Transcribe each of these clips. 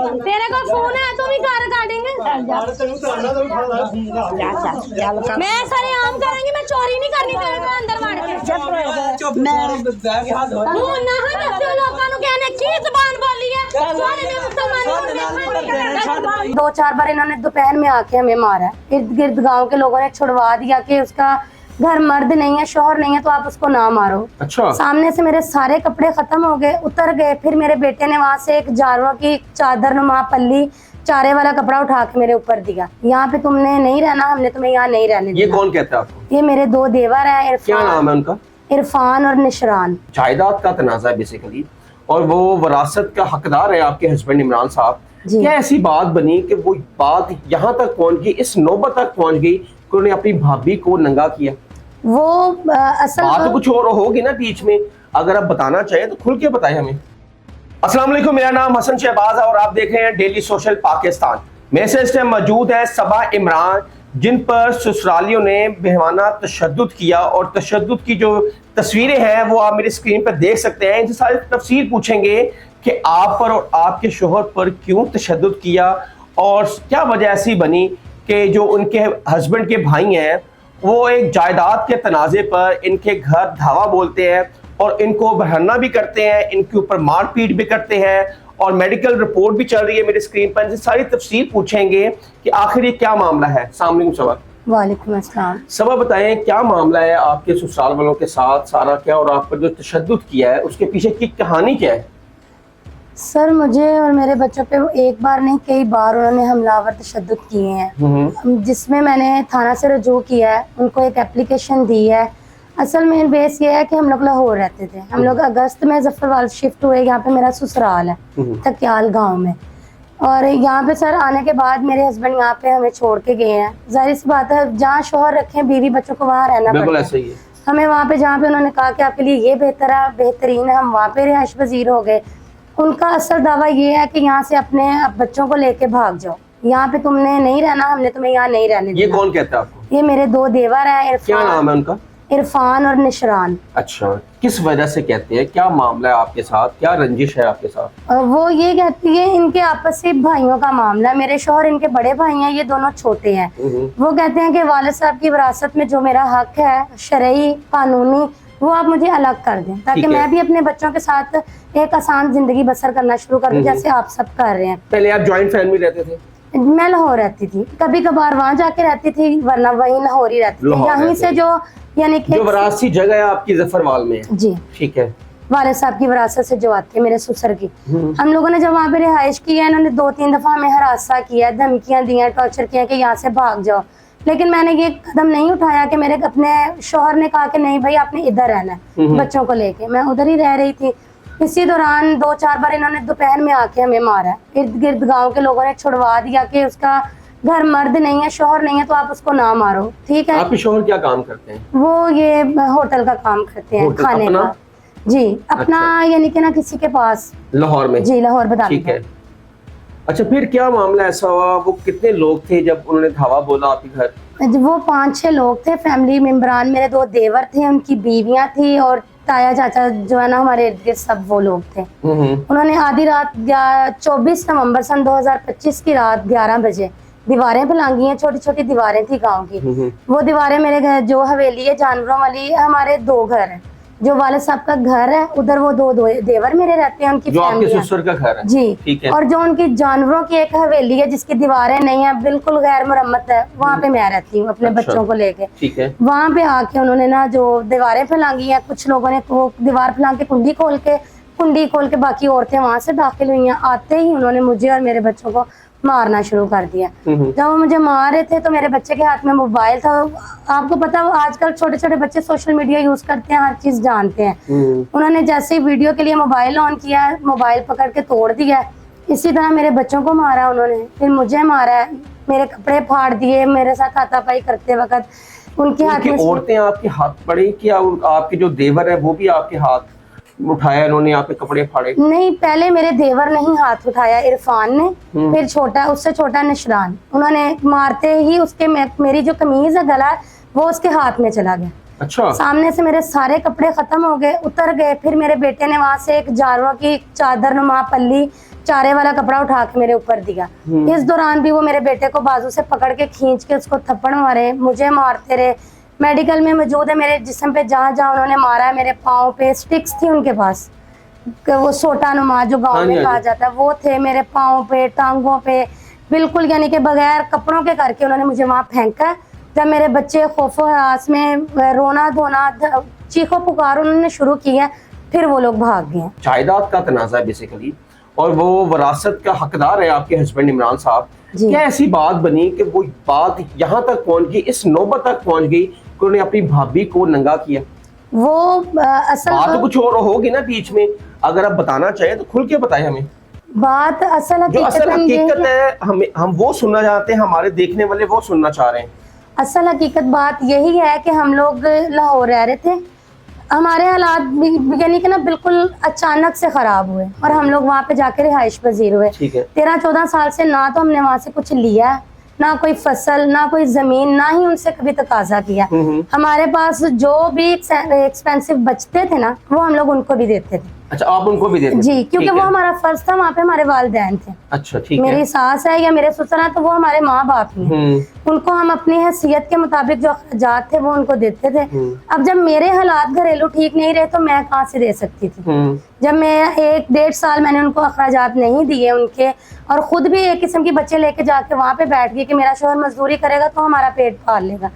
तेरे को फोन है तुम ही कार काटेंगे। मैं सारे आम करेंगी, मैं चोरी नहीं करनी तेरे को अंदर मार के। दो चार बार इन्होंने दोपहर में आके हमें मारा, इर्द गिर्द गांव के लोगों ने छुड़वा दिया कि उसका घर मर्द नहीं है, शोहर नहीं है, तो आप उसको ना मारो। अच्छा। सामने से मेरे सारे कपड़े खत्म हो गए, उतर गए। फिर मेरे बेटे ने वहां से एक जारवा की चादर नुमा पल्ली चारे वाला कपड़ा उठा के मेरे ऊपर दिया। यहाँ पे तुमने नहीं रहना, हमने तुम्हें यहाँ नहीं रहने ये दिया। कौन कहता है आपको? ये मेरे दो देवर हैं, क्या नाम है उनका? इरफान और निशरान। जायदाद का तनाजा है बेसिकली, और वो वरासत का हकदार है आपके हस्बैंड इमरान साहब। क्या ऐसी बात बनी कि वो बात यहाँ तक पहुंच गई, इस नौबत तक पहुंच गई कि उन्होंने अपनी भाभी को नंगा किया? वो असल बात कुछ और होगी ना बीच में, अगर आप बताना चाहें तो खुल के बताएं हमें। अस्सलाम वालेकुम, मेरा नाम हसन शहबाज है और आप देख रहे हैं डेली सोशल पाकिस्तान। मेरे से इस टाइम मौजूद है सबा इमरान, जिन पर ससुरालियों ने बेहवाना तशद्दुद किया, और तशद्दुद की जो तस्वीरें हैं वो आप मेरी स्क्रीन पर देख सकते हैं। इनसे सारी तफसील पूछेंगे कि आप पर और आपके शोहर पर क्यों तशद्दुद किया और क्या वजह ऐसी बनी कि जो उनके हस्बैंड के भाई हैं वो एक जायदाद के तनाज़े पर इनके घर धावा बोलते हैं और इनको बहरना भी करते हैं, इनके ऊपर मार पीट भी करते हैं, और मेडिकल रिपोर्ट भी चल रही है मेरी स्क्रीन पर। इनसे सारी तफसील पूछेंगे कि आखिर ये क्या मामला है। अस्सलाम वालेकुम सबा। वालेकुम अस्सलाम। सबा बताएं क्या मामला है आपके ससुराल वालों के साथ, सारा क्या, और आप पर जो तशद्दुद किया है उसके पीछे की कहानी क्या है? सर, मुझे और मेरे बच्चों पे एक बार नहीं कई बार उन्होंने हमलावर तशद्दुद किए हैं, जिसमें मैंने थाना से रजू किया है, उनको एक एप्लीकेशन दी है। असल में बेस ये है कि हम लोग लाहौर रहते थे, हम लोग अगस्त में जफरवाल शिफ्ट हुए। यहाँ पे मेरा ससुराल है तकियाल गांव में, और यहाँ पे सर आने के बाद मेरे हस्बैंड यहाँ पे हमें छोड़ के गए हैं। जाहिर सी बात है, जहाँ शोहर रखे बीवी बच्चों को वहाँ रहना पड़ता है। हमें वहाँ पे जहाँ पे उन्होंने कहा कि आपके लिए ये बेहतर है, बेहतरीन है, हम वहाँ पे रिहाइश पजीर हो गए। उनका असल दावा ये है कि यहाँ से अपने बच्चों को लेके भाग जाओ, यहाँ पे तुमने नहीं रहना, हमने तुम्हें यहाँ नहीं रहने दिया। ये कौन कहता है आपको? ये मेरे दो देवर हैं। क्या नाम है उनका? इरफान और निशरान। अच्छा, किस वजह से कहते हैं, क्या मामला है आपके साथ, क्या रंजिश है आपके साथ? वो ये कहती है इनके आपस से भाइयों का मामला है। मेरे शौहर इनके बड़े भाई हैं, ये दोनों छोटे हैं। वो कहते हैं कि वालिद साहब की विरासत में जो मेरा हक है शरई कानूनी, वो आप मुझे अलग कर दें, ताकि मैं भी अपने बच्चों के साथ एक आसान जिंदगी बसर करना शुरू कर दूं, जैसे आप सब कर रहे हैं। पहले आप जॉइंट फैमिली रहते थे? मैं लाहौर रहती थी, कभी कभार वहाँ जाके रहती थी, वरना वहीं लाहौर ही रहती थी। यहीं से जो यानी कि विरासती जगह है आपकी जफरवाल में है? जी ठीक है। वालिद साहब की विरासत से जो आती है मेरे ससुर की। हम लोगों ने जब वहाँ पे रिहाइश की है, इन्होंने 2-3 दफा हमें हरासा किया, धमकियां दी हैं, टॉर्चर किया कि यहाँ से भाग जाओ। लेकिन मैंने ये कदम नहीं उठाया कि मेरे अपने शौहर ने कहा कि नहीं भाई आपने इधर रहना है बच्चों को लेके। मैं उधर ही रह रही थी। इसी दौरान 2-4 बार इन्होंने दोपहर में आके हमें मारा, इर्द गिर्द गांव के लोगों ने छुड़वा दिया कि उसका घर मर्द नहीं है, शौहर नहीं है, तो आप उसको ना मारो। ठीक है। आपके शौहर क्या काम करते हैं? वो ये होटल का काम करते हैं, खाने का। जी अपना यानी कि ना किसी के पास लाहौर में? जी लाहौर बता। ठीक है। अच्छा, फिर क्या मामला ऐसा हुआ? वो कितने लोग थे जब उन्होंने धावा बोला आपके घर? वो 5-6 लोग थे, फैमिली मेंबरान। मेरे 2 देवर थे, उनकी बीवियां थी, और ताया चाचा जो है ना हमारे इर्द गिर्द सब वो लोग थे। उन्होंने आधी रात 24 नवंबर सन 2025 की रात 11 बजे दीवारें फैलांगी हैं। छोटी छोटी दीवारें थी गांव की। वो दीवारें मेरे घर जो हवेली है जानवरों वाली, हमारे 2 घर है। जो वालिद साहब का घर है उधर वो 2 देवर मेरे रहते हैं, उनकी जो आपके ससुर का घर है? जी ठीक है। और जो उनकी जानवरों की एक हवेली है जिसकी दीवारें नहीं है, बिल्कुल गैर मुरम्मत है, वहाँ पे मैं रहती हूँ अपने बच्चों को लेके। ठीक है। वहाँ पे आके उन्होंने ना जो दीवारें फैलांगी हैं, कुछ लोगों ने वो दीवार फैला के कुंडी खोल के बाकी औरतें वहाँ से दाखिल हुई हैं। आते ही उन्होंने मुझे और मेरे बच्चों को मारना शुरू कर दिया। जब वो मुझे मार रहे थे तो मेरे बच्चे के हाथ में मोबाइल था। आपको पता है आजकल छोटे छोटे बच्चे सोशल मीडिया यूज करते हैं, हर चीज जानते हैं। उन्होंने जैसे ही वीडियो के लिए मोबाइल ऑन किया, मोबाइल पकड़ के तोड़ दिया। इसी तरह मेरे बच्चों को मारा उन्होंने, फिर मुझे मारा, मेरे कपड़े फाड़ दिए। मेरे साथ हाथापाई करते वक्त उनके हाथ में औरतें आपके हाथ पड़ी कि आपके जो देवर है वो भी आपके हाथ उठाया, उन्होंने यहाँ पे कपड़े फाड़े? नहीं, पहले मेरे देवर ने ही हाथ उठाया, इरफान ने, फिर छोटा उससे छोटा निशरान। उन्होंने मारते ही उसके मेरी जो कमीज है गला वो उसके हाथ में चला गया। अच्छा। सामने से मेरे सारे कपड़े खत्म हो गए, उतर गए। फिर मेरे बेटे ने वहां से एक जारवा की चादर नुमा पल्ली चारे वाला कपड़ा उठा के मेरे ऊपर दिया। इस दौरान भी वो मेरे बेटे को बाजू से पकड़ के खींच के उसको थप्पड़ मारे, मुझे मारते रहे। मेडिकल में मौजूद है, मेरे जिस्म पे जहाँ जहाँ उन्होंने मारा है, मेरे पाँव पे स्टिक्स थी उनके पास, वो सोटा नुमा जो गाँव में कहा जाता है वो थे, मेरे पाँव पे, टांगों पे, बिल्कुल यानी कि बगैर कपड़ों के करके उन्होंने मुझे वहाँ फेंका। जब मेरे बच्चे खौफो हरास में रोना धोना चीखो पुकार उन्होंने शुरू की है, फिर वो लोग भाग गए। जायदाद का तनाज़ा है बेसिकली, और वो वरासत का हकदार है आपके हस्बैंड इमरान साहब। क्या ऐसी बात बनी कि वो बात यहाँ तक पहुँच गई, इस नौबत तक पहुँच गई कि उन्होंने अपनी भाभी को नंगा किया? वो असल बात तो कुछ और होगी ना बीच में, अगर आप बताना चाहें तो खुल के बताएं हमें। बात असल हकीकत है, हम वो सुनना चाहते हैं, हमारे देखने वाले वो सुनना चाह रहे हैं। असल हकीकत बात यही है कि हम लोग लाहौर रह रहे थे, हमारे हालात यानी कि ना बिल्कुल अचानक से खराब हुए और हम लोग वहाँ पे जाके रिहाइश पजीर हुए। 13-14 साल से ना तो हमने वहाँ से कुछ लिया है, ना कोई फसल, ना कोई जमीन, ना ही उनसे कभी तकाजा किया। हमारे पास जो भी एक्सपेंसिव बचते थे ना वो हम लोग उनको भी देते थे। अच्छा, आप उनको भी देते? जी, क्योंकि वो हमारा फर्ज था, वहाँ पे हमारे वालिदैन थे। अच्छा, ठीक है। मेरी सास है या मेरे ससुर है तो वो हमारे माँ बाप ही हैं। उनको हम अपनी हैसियत के मुताबिक जो अखराजात थे वो उनको देते थे। अब जब मेरे हालात घरेलू ठीक नहीं रहे तो मैं कहाँ से दे सकती थी? जब मैं 1-1.5 साल मैंने उनको अखराजात नहीं दिए उनके, और खुद भी एक किस्म की बच्चे लेके जाके वहाँ पे बैठ गई कि मेरा शोहर मजदूरी करेगा तो हमारा पेट पाल लेगा।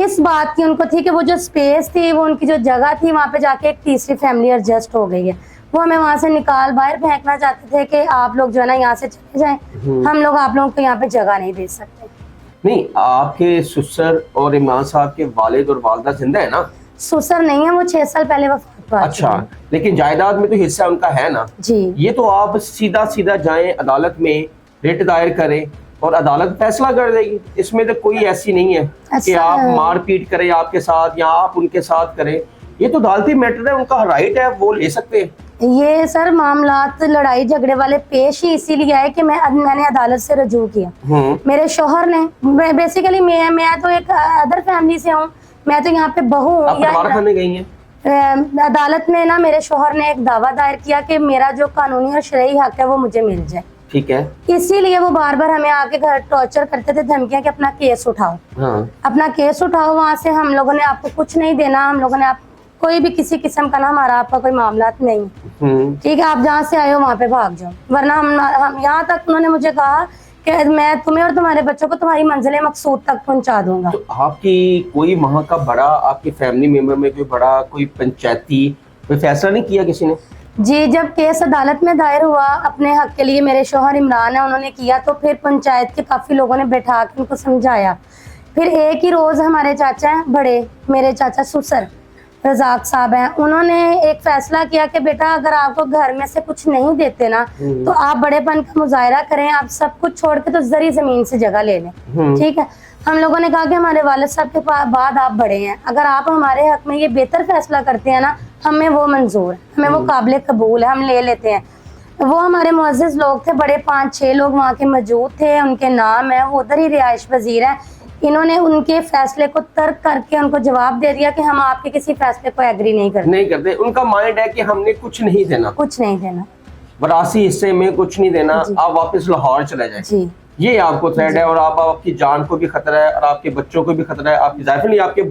इस बात की उनको थी कि वो जो स्पेस थी, वो उनकी जो जगह थी, वहाँ पे जाके एक तीसरी फैमिली एडजस्ट हो गई है। वो हमें वहाँ से निकाल बाहर फेंकना चाहते थे कि आप लोग जो है ना यहाँ से चले जाएं, हम लोग आप लोगों को यहाँ पे जगह नहीं दे सकते। नहीं, आपके ससुर और इमरान साहब के वालिद और वालदा जिंदा है ना? ससुर नहीं है, वो 6 साल पहले वफात पा चुके हैं। अच्छा, लेकिन जायदाद में तो हिस्सा उनका है ना? जी। ये तो आप सीधा सीधा जाएं अदालत में, रिट दायर करें और अदालत फैसला कर देगी। इसमें तो कोई ऐसी नहीं है कि आप मारपीट करें आपके साथ या आप उनके साथ करें। ये तो अदालती मैटर है, उनका राइट है, वो ले सकते हैं। ये सर मामलात लड़ाई झगड़े वाले पेश ही इसीलिए आए कि मैंने अदालत से रजू किया। मेरे शोहर ने बेसिकली मैं तो एक अदर फैमिली से हूँ, मैं तो यहाँ पे बहू हूँ। अदालत में ना मेरे शोहर ने एक दावा दायर किया कि मेरा जो कानूनी और शरई हक है वो मुझे मिल जाए। ठीक है। इसीलिए वो बार बार हमें आके घर टॉर्चर करते थे, धमकियां कि अपना केस उठाओ। अपना केस उठाओ, वहाँ से हम लोगों ने आपको कुछ नहीं देना, हम लोगों ने आप कोई भी किसी किस्म का ना हमारा आपका कोई मामला नहीं। ठीक है, आप जहाँ से आए हो वहाँ पे भाग जाओ, वरना हम यहाँ तक उन्होंने मुझे कहा कि मैं तुम्हें और तुम्हारे बच्चों को तुम्हारी मंजिल मकसूद तक पहुँचा दूंगा। तो आपकी कोई वहाँ का बड़ा, आपके फैमिली मेंबर में कोई बड़ा, कोई पंचायती कोई फैसला नहीं किया किसी ने? जी, जब केस अदालत में दायर हुआ अपने हक के लिए, मेरे शोहर इमरान है उन्होंने किया, तो फिर पंचायत के काफी लोगों ने बैठा के उनको समझाया। फिर एक ही रोज हमारे चाचा हैं बड़े, मेरे चाचा सुसर रजाक साहब हैं, उन्होंने एक फैसला किया कि बेटा अगर आपको घर में से कुछ नहीं देते ना तो आप बड़ेपन का मुजाहरा करें, आप सब कुछ छोड़ के तो जरी जमीन से जगह ले लें। ठीक है, हम लोगों ने कहा कि हमारे वालिद साहब के बाद आप बड़े हैं, अगर आप हमारे हक में ये बेहतर फैसला करते हैं ना, हमें वो मंजूर है, हमें वो काबिल कबूल है, हम ले लेते हैं। वो हमारे मुअज़्ज़िज़ लोग थे, बड़े 5-6 लोग वहाँ के मौजूद थे, उनके नाम है, वो उधर ही रिहाइश पजीर है। इन्होंने उनके फैसले को तर्क करके उनको जवाब दे दिया कि हम आपके किसी फैसले को एग्री नहीं करते। उनका माइंड है कि हमने कुछ नहीं देना, वरासी हिस्से में कुछ नहीं देना, आप वापस लाहौर चले जाएं। जी, ये आपको थ्रेट है और आपकी जान को भी खतरा है और आपके बच्चों को भी खतरा है। आपकी जाहिर आपके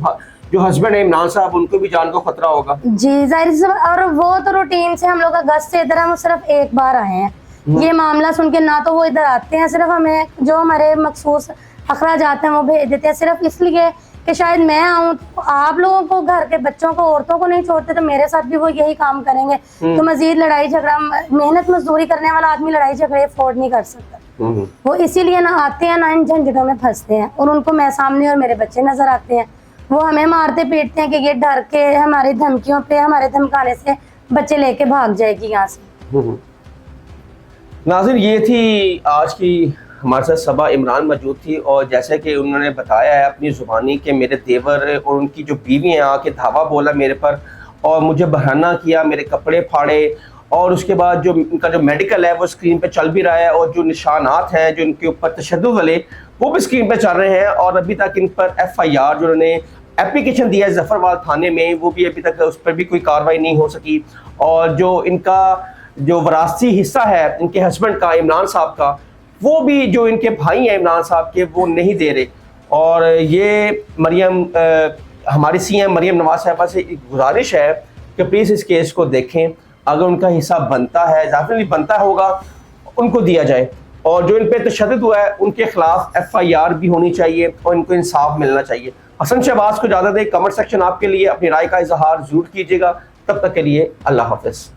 जो हस्बैंड है इमरान साहब, उनको भी जान को खतरा होगा। जी जाहिर से, और वो तो रूटीन से हम लोग अगस्त से इधर हम सिर्फ एक बार आए हैं। ये मामला सुन के ना तो वो इधर आते हैं, सिर्फ हमें जो हमारे मखसूस अखराजात हैं वो भेज देते हैं, सिर्फ इसलिए कि शायद मैं आऊँ तो आप लोगों को, घर के बच्चों को, औरतों को नहीं छोड़ते तो मेरे साथ भी वो यही काम करेंगे। तो मजीद लड़ाई झगड़ा, मेहनत मजदूरी करने वाला आदमी लड़ाई झगड़े अफोर्ड नहीं कर सकता। वो इसीलिए ना आते हैं ना इन झंझटों में फंसते हैं, और उनको मैं सामने और मेरे बच्चे नजर आते हैं, वो हमें मारते पीटते हैं कि ये डर के हमारी धमकियों पे, हमारे धमकाने से बच्चे लेके भाग जाएगी यहाँ से। नाज़रीन, ये थी आज की हमारे साथ सबा इमरान मौजूद थी, और जैसे कि उन्होंने बताया है अपनी ज़ुबानी के मेरे देवर और उनकी जो बीवी हैं आके धावा बोला मेरे पर और मुझे बहाना किया, मेरे कपड़े फाड़े, और उसके बाद जो उनका जो मेडिकल है वो स्क्रीन पे चल भी रहा है, और जो निशानात हैं जो उनके ऊपर तशद्दुद वाले वो भी स्क्रीन पे चल रहे हैं, और अभी तक इन पर FIR जो उन्होंने एप्लीकेशन दिया है जफरवाल थाने में, वो भी अभी तक उस पर भी कोई कार्रवाई नहीं हो सकी। और जो इनका جو وراثتی حصہ ہے ان کے ہسبینڈ کا عمران صاحب کا وہ بھی جو ان کے بھائی ہیں عمران صاحب کے وہ نہیں دے رہے. اور یہ مریم ہماری سی ایم مریم نواز صاحبہ سے ایک گزارش ہے کہ پلیز اس کیس کو دیکھیں, اگر ان کا حصہ بنتا ہے ڈیفینیٹلی بنتا ہوگا ان کو دیا جائے, اور جو ان پہ تشدد ہوا ہے ان کے خلاف FIR بھی ہونی چاہیے اور ان کو انصاف ملنا چاہیے. حسن شہباز کو اجازت دیں, کمنٹ سیکشن آپ کے لیے اپنی رائے کا اظہار ضرور کیجیے گا. تب تک کے لیے اللہ حافظ.